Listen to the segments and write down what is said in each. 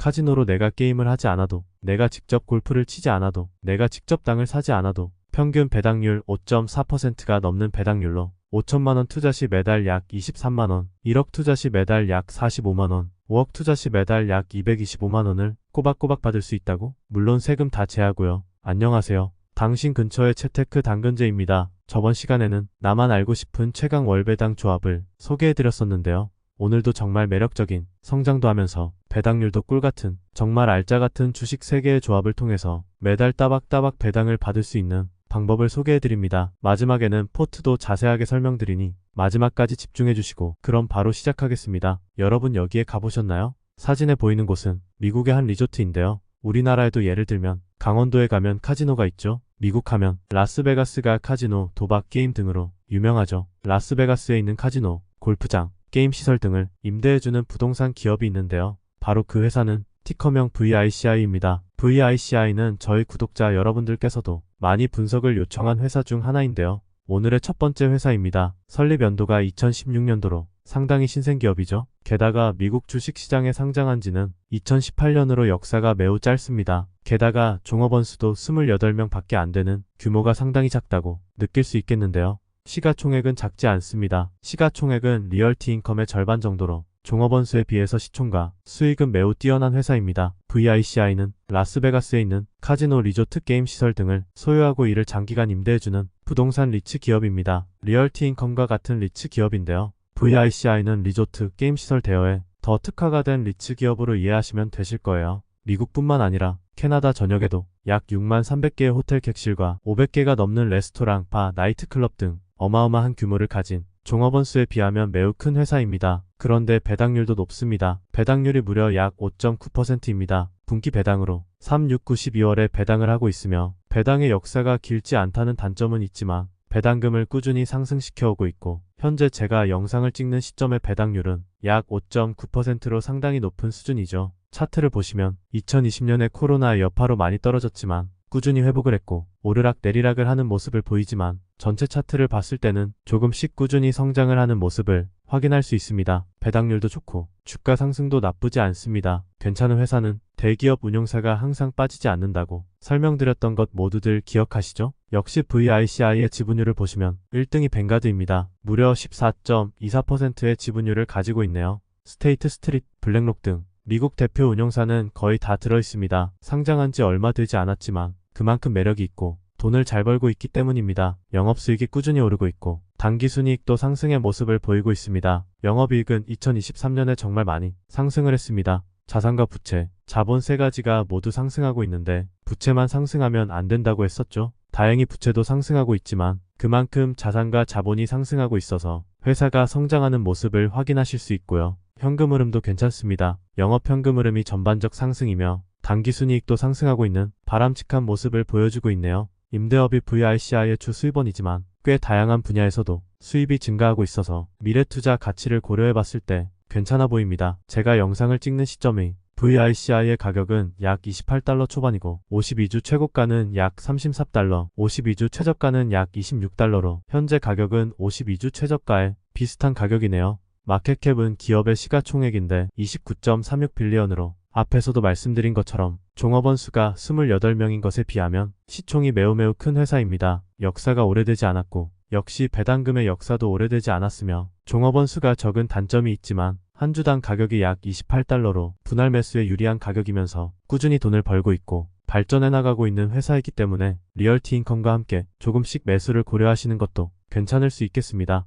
카지노로 내가 게임을 하지 않아도, 내가 직접 골프를 치지 않아도, 내가 직접 당을 사지 않아도 평균 배당률 5.4%가 넘는 배당률로 5천만원 투자 시 매달 약 23만원, 1억 투자 시 매달 약 45만원, 5억 투자 시 매달 약 225만원을 꼬박꼬박 받을 수 있다고? 물론 세금 다 제하고요. 안녕하세요. 당신 근처의 채테크 당근제입니다. 저번 시간에는 나만 알고 싶은 최강 월배당 조합을 소개해드렸었는데요. 오늘도 정말 매력적인, 성장도 하면서 배당률도 꿀같은, 정말 알짜같은 주식 3개의 조합을 통해서 매달 따박따박 배당을 받을 수 있는 방법을 소개해드립니다. 마지막에는 포트도 자세하게 설명드리니 마지막까지 집중해주시고 그럼 바로 시작하겠습니다. 여러분 여기에 가보셨나요? 사진에 보이는 곳은 미국의 한 리조트인데요. 우리나라에도 예를 들면 강원도에 가면 카지노가 있죠. 미국 하면 라스베가스가 카지노, 도박, 게임 등으로 유명하죠. 라스베가스에 있는 카지노, 골프장, 게임 시설 등을 임대해주는 부동산 기업이 있는데요. 바로 그 회사는 티커명 VICI입니다. VICI는 저희 구독자 여러분들께서도 많이 분석을 요청한 회사 중 하나인데요. 오늘의 첫 번째 회사입니다. 설립 연도가 2016년도로 상당히 신생기업이죠. 게다가 미국 주식시장에 상장한 지는 2018년으로 역사가 매우 짧습니다. 게다가 종업원 수도 28명 밖에 안 되는 규모가 상당히 작다고 느낄 수 있겠는데요. 시가총액은 작지 않습니다. 시가총액은 리얼티 인컴의 절반 정도로 종업원 수에 비해서 시총과 수익은 매우 뛰어난 회사입니다. VICI는 라스베가스에 있는 카지노, 리조트, 게임 시설 등을 소유하고 이를 장기간 임대해주는 부동산 리츠 기업입니다. 리얼티 인컴과 같은 리츠 기업인데요. VICI는 리조트, 게임 시설 대여에 더 특화가 된 리츠 기업으로 이해하시면 되실 거예요. 미국뿐만 아니라 캐나다 전역에도 약 6만 300개의 호텔 객실과 500개가 넘는 레스토랑, 바, 나이트클럽 등 어마어마한 규모를 가진 종업원 수에 비하면 매우 큰 회사입니다. 그런데 배당률도 높습니다. 배당률이 무려 약 5.9%입니다. 분기 배당으로 3, 6, 9, 12월에 배당을 하고 있으며 배당의 역사가 길지 않다는 단점은 있지만 배당금을 꾸준히 상승시켜오고 있고 현재 제가 영상을 찍는 시점의 배당률은 약 5.9%로 상당히 높은 수준이죠. 차트를 보시면 2020년에 코로나 여파로 많이 떨어졌지만 꾸준히 회복을 했고 오르락 내리락을 하는 모습을 보이지만 전체 차트를 봤을 때는 조금씩 꾸준히 성장을 하는 모습을 확인할 수 있습니다. 배당률도 좋고 주가 상승도 나쁘지 않습니다. 괜찮은 회사는 대기업 운용사가 항상 빠지지 않는다고 설명드렸던 것 모두들 기억하시죠? 역시 VICI의 지분율을 보시면 1등이 뱅가드입니다. 무려 14.24%의 지분율을 가지고 있네요. 스테이트 스트리트, 블랙록 등 미국 대표 운용사는 거의 다 들어있습니다. 상장한 지 얼마 되지 않았지만 그만큼 매력이 있고 돈을 잘 벌고 있기 때문입니다. 영업수익이 꾸준히 오르고 있고 당기순이익도 상승의 모습을 보이고 있습니다. 영업이익은 2023년에 정말 많이 상승을 했습니다. 자산과 부채, 자본 3가지가 모두 상승하고 있는데 부채만 상승하면 안 된다고 했었죠. 다행히 부채도 상승하고 있지만 그만큼 자산과 자본이 상승하고 있어서 회사가 성장하는 모습을 확인하실 수 있고요. 현금 흐름도 괜찮습니다. 영업 현금 흐름이 전반적 상승이며 당기순이익도 상승하고 있는 바람직한 모습을 보여주고 있네요. 임대업이 VICI의 주 수입원이지만 꽤 다양한 분야에서도 수입이 증가하고 있어서 미래투자 가치를 고려해봤을 때 괜찮아 보입니다. 제가 영상을 찍는 시점이 VICI의 가격은 약 28달러 초반이고 52주 최고가는 약 33달러, 52주 최저가는 약 26달러로 현재 가격은 52주 최저가에 비슷한 가격이네요. 마켓캡은 기업의 시가총액인데 29.36빌리언으로 앞에서도 말씀드린 것처럼 종업원 수가 28명인 것에 비하면 시총이 매우 큰 회사입니다. 역사가 오래되지 않았고 역시 배당금의 역사도 오래되지 않았으며 종업원 수가 적은 단점이 있지만 한 주당 가격이 약 28달러로 분할 매수에 유리한 가격이면서 꾸준히 돈을 벌고 있고 발전해 나가고 있는 회사이기 때문에 리얼티 인컴과 함께 조금씩 매수를 고려하시는 것도 괜찮을 수 있겠습니다.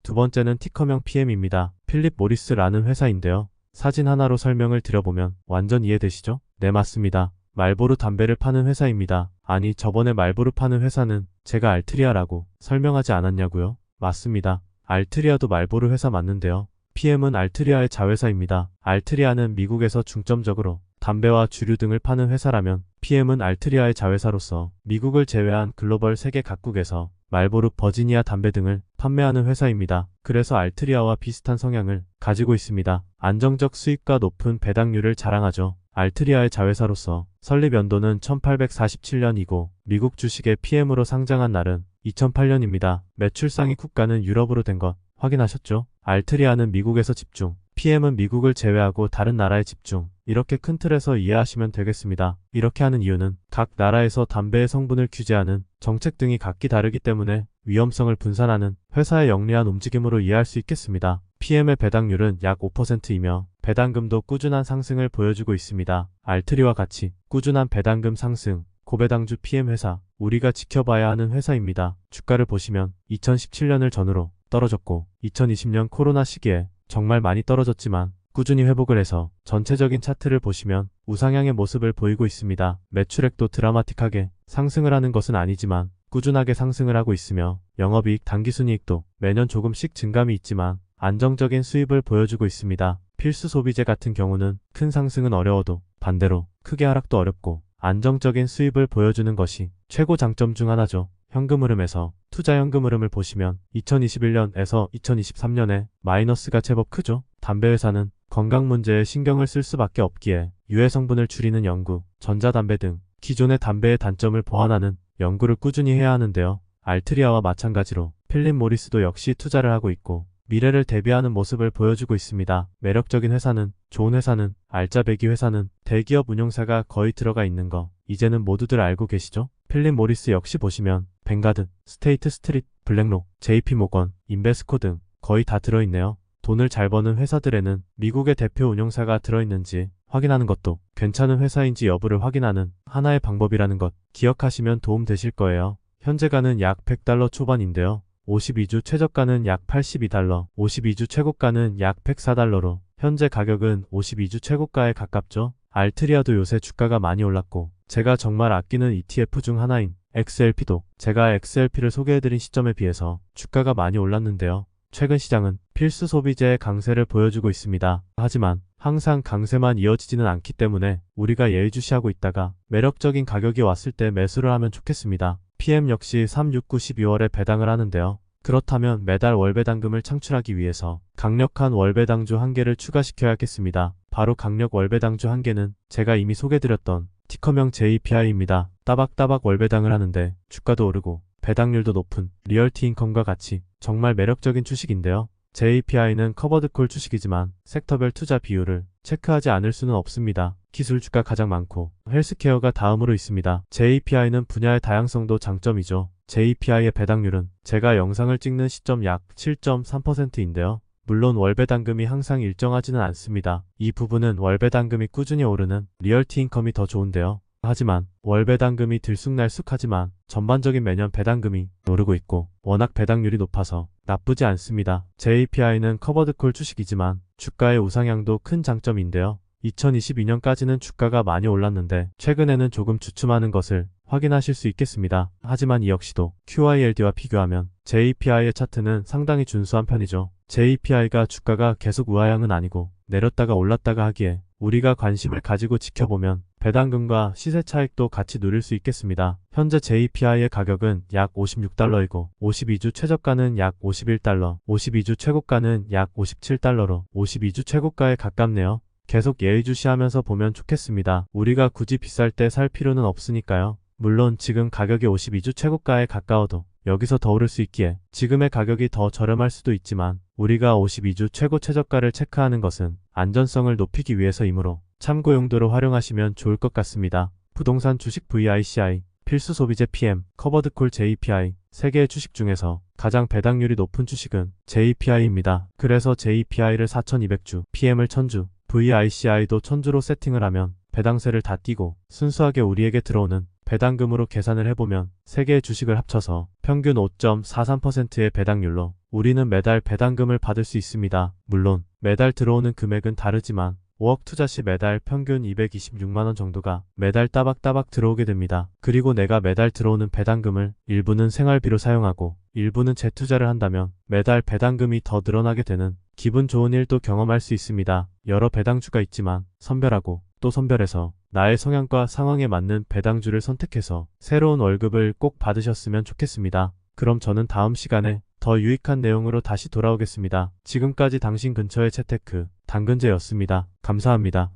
두 번째는 티커명 PM입니다. 필립 모리스라는 회사인데요. 사진 하나로 설명을 드려보면 완전 이해되시죠? 네, 맞습니다. 말보로 담배를 파는 회사입니다. 아니, 저번에 말보로 파는 회사는 제가 알트리아라고 설명하지 않았냐고요? 맞습니다. 알트리아도 말보로 회사 맞는데요. PM은 알트리아의 자회사입니다. 알트리아는 미국에서 중점적으로 담배와 주류 등을 파는 회사라면 PM은 알트리아의 자회사로서 미국을 제외한 글로벌 세계 각국에서 말보로, 버지니아 담배 등을 판매하는 회사입니다. 그래서 알트리아와 비슷한 성향을 가지고 있습니다. 안정적 수익과 높은 배당률을 자랑하죠. 알트리아의 자회사로서 설립 연도는 1847년이고 미국 주식의 PM으로 상장한 날은 2008년입니다. 매출 상위 국가는 유럽으로 된 것 확인하셨죠? 알트리아는 미국에서 집중 PM은 미국을 제외하고 다른 나라에 집중. 이렇게 큰 틀에서 이해하시면 되겠습니다. 이렇게 하는 이유는 각 나라에서 담배의 성분을 규제하는 정책 등이 각기 다르기 때문에 위험성을 분산하는 회사의 영리한 움직임으로 이해할 수 있겠습니다. PM의 배당률은 약 5%이며 배당금도 꾸준한 상승을 보여주고 있습니다. 알트리와 같이 꾸준한 배당금 상승, 고배당주 PM 회사, 우리가 지켜봐야 하는 회사입니다. 주가를 보시면 2017년을 전후로 떨어졌고 2020년 코로나 시기에 정말 많이 떨어졌지만 꾸준히 회복을 해서 전체적인 차트를 보시면 우상향의 모습을 보이고 있습니다. 매출액도 드라마틱하게 상승을 하는 것은 아니지만 꾸준하게 상승을 하고 있으며 영업이익 당기순이익도 매년 조금씩 증감이 있지만 안정적인 수입을 보여주고 있습니다. 필수 소비재 같은 경우는 큰 상승은 어려워도 반대로 크게 하락도 어렵고 안정적인 수입을 보여주는 것이 최고 장점 중 하나죠. 현금 흐름에서 투자 현금 흐름을 보시면 2021년에서 2023년에 마이너스가 제법 크죠. 담배 회사는 건강 문제에 신경을 쓸 수밖에 없기에 유해 성분을 줄이는 연구, 전자담배 등 기존의 담배의 단점을 보완하는 연구를 꾸준히 해야 하는데요. 알트리아와 마찬가지로 필립 모리스도 역시 투자를 하고 있고 미래를 대비하는 모습을 보여주고 있습니다. 매력적인 회사는, 좋은 회사는, 알짜배기 회사는, 대기업 운용사가 거의 들어가 있는 거 이제는 모두들 알고 계시죠? 필립 모리스 역시 보시면 뱅가드, 스테이트 스트리트, 블랙록, JP모건, 인베스코 등 거의 다 들어있네요. 돈을 잘 버는 회사들에는 미국의 대표 운용사가 들어있는지 확인하는 것도 괜찮은 회사인지 여부를 확인하는 하나의 방법이라는 것 기억하시면 도움 되실 거예요. 현재가는 약 100달러 초반인데요. 52주 최저가는 약 82달러, 52주 최고가는 약 104달러로 현재 가격은 52주 최고가에 가깝죠. 알트리아도 요새 주가가 많이 올랐고 제가 정말 아끼는 ETF 중 하나인 XLP도 제가 XLP를 소개해드린 시점에 비해서 주가가 많이 올랐는데요. 최근 시장은 필수 소비재의 강세를 보여주고 있습니다. 하지만 항상 강세만 이어지지는 않기 때문에 우리가 예의주시하고 있다가 매력적인 가격이 왔을 때 매수를 하면 좋겠습니다. PM 역시 3, 6, 9, 12월에 배당을 하는데요. 그렇다면 매달 월배당금을 창출하기 위해서 강력한 월배당주 한 개를 추가시켜야겠습니다. 바로 강력 월배당주 한 개는 제가 이미 소개드렸던 티커명 JPI입니다. 따박따박 월배당을 하는데 주가도 오르고 배당률도 높은 리얼티인컴과 같이 정말 매력적인 주식인데요. JPI는 커버드콜 주식이지만 섹터별 투자 비율을 체크하지 않을 수는 없습니다. 기술주가 가장 많고 헬스케어가 다음으로 있습니다. JPI는 분야의 다양성도 장점이죠. JPI의 배당률은 제가 영상을 찍는 시점 약 7.3%인데요. 물론 월배당금이 항상 일정하지는 않습니다. 이 부분은 월배당금이 꾸준히 오르는 리얼티인컴이 더 좋은데요. 하지만 월배당금이 들쑥날쑥하지만 전반적인 매년 배당금이 오르고 있고 워낙 배당률이 높아서 나쁘지 않습니다. JPI는 커버드콜 주식이지만 주가의 우상향도 큰 장점인데요. 2022년까지는 주가가 많이 올랐는데 최근에는 조금 주춤하는 것을 확인하실 수 있겠습니다. 하지만 이 역시도 QILD와 비교하면 JPI의 차트는 상당히 준수한 편이죠. JPI가 주가가 계속 우하향은 아니고 내렸다가 올랐다가 하기에 우리가 관심을 가지고 지켜보면 배당금과 시세 차익도 같이 누릴 수 있겠습니다. 현재 JPI의 가격은 약 56달러이고 52주 최저가는 약 51달러, 52주 최고가는 약 57달러로 52주 최고가에 가깝네요. 계속 예의주시하면서 보면 좋겠습니다. 우리가 굳이 비쌀 때 살 필요는 없으니까요. 물론 지금 가격이 52주 최고가에 가까워도 여기서 더 오를 수 있기에 지금의 가격이 더 저렴할 수도 있지만 우리가 52주 최고 최저가를 체크하는 것은 안전성을 높이기 위해서이므로 참고 용도로 활용하시면 좋을 것 같습니다. 부동산 주식 VICI, 필수 소비재 PM, 커버드콜 JPI, 3개의 주식 중에서 가장 배당률이 높은 주식은 JPI입니다. 그래서 JPI를 4200주, PM을 1000주, VICI도 1000주로 세팅을 하면 배당세를 다 띄고 순수하게 우리에게 들어오는 배당금으로 계산을 해보면 3개의 주식을 합쳐서 평균 5.43%의 배당률로 우리는 매달 배당금을 받을 수 있습니다. 물론 매달 들어오는 금액은 다르지만 5억 투자 시 매달 평균 226만원 정도가 매달 따박따박 들어오게 됩니다. 그리고 내가 매달 들어오는 배당금을 일부는 생활비로 사용하고 일부는 재투자를 한다면 매달 배당금이 더 늘어나게 되는 기분 좋은 일도 경험할 수 있습니다. 여러 배당주가 있지만 선별하고 또 선별해서 나의 성향과 상황에 맞는 배당주를 선택해서 새로운 월급을 꼭 받으셨으면 좋겠습니다. 그럼 저는 다음 시간에 더 유익한 내용으로 다시 돌아오겠습니다. 지금까지 당신 근처의 채테크 당근제였습니다. 감사합니다.